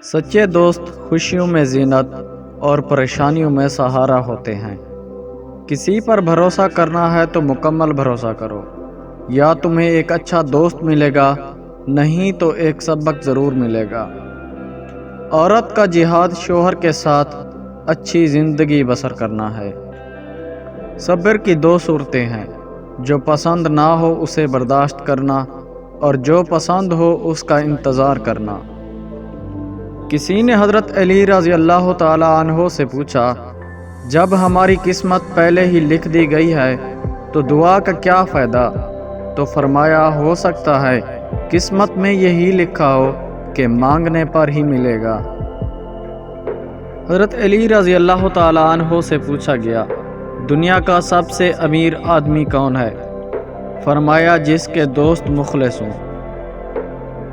سچے دوست خوشیوں میں زینت اور پریشانیوں میں سہارا ہوتے ہیں۔ کسی پر بھروسہ کرنا ہے تو مکمل بھروسہ کرو، یا تمہیں ایک اچھا دوست ملے گا، نہیں تو ایک سبق ضرور ملے گا۔ عورت کا جہاد شوہر کے ساتھ اچھی زندگی بسر کرنا ہے۔ صبر کی دو صورتیں ہیں، جو پسند نہ ہو اسے برداشت کرنا، اور جو پسند ہو اس کا انتظار کرنا۔ کسی نے حضرت علی رضی اللہ تعالی عنہ سے پوچھا، جب ہماری قسمت پہلے ہی لکھ دی گئی ہے تو دعا کا کیا فائدہ؟ تو فرمایا، ہو سکتا ہے قسمت میں یہی لکھا ہو کہ مانگنے پر ہی ملے گا۔ حضرت علی رضی اللہ تعالی عنہ سے پوچھا گیا، دنیا کا سب سے امیر آدمی کون ہے؟ فرمایا، جس کے دوست مخلص ہوں۔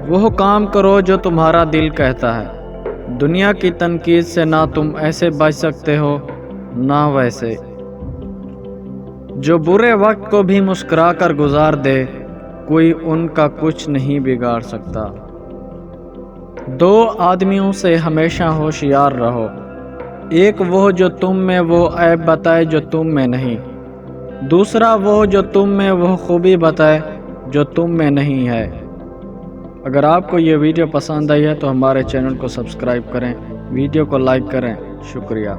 وہ کام کرو جو تمہارا دل کہتا ہے، دنیا کی تنقید سے نہ تم ایسے بچ سکتے ہو نہ ویسے۔ جو برے وقت کو بھی مسکرا کر گزار دے، کوئی ان کا کچھ نہیں بگاڑ سکتا۔ دو آدمیوں سے ہمیشہ ہوشیار رہو، ایک وہ جو تم میں وہ عیب بتائے جو تم میں نہیں، دوسرا وہ جو تم میں وہ خوبی بتائے جو تم میں نہیں ہے۔ اگر آپ کو یہ ویڈیو پسند آئی ہے تو ہمارے چینل کو سبسکرائب کریں، ویڈیو کو لائک کریں۔ شکریہ۔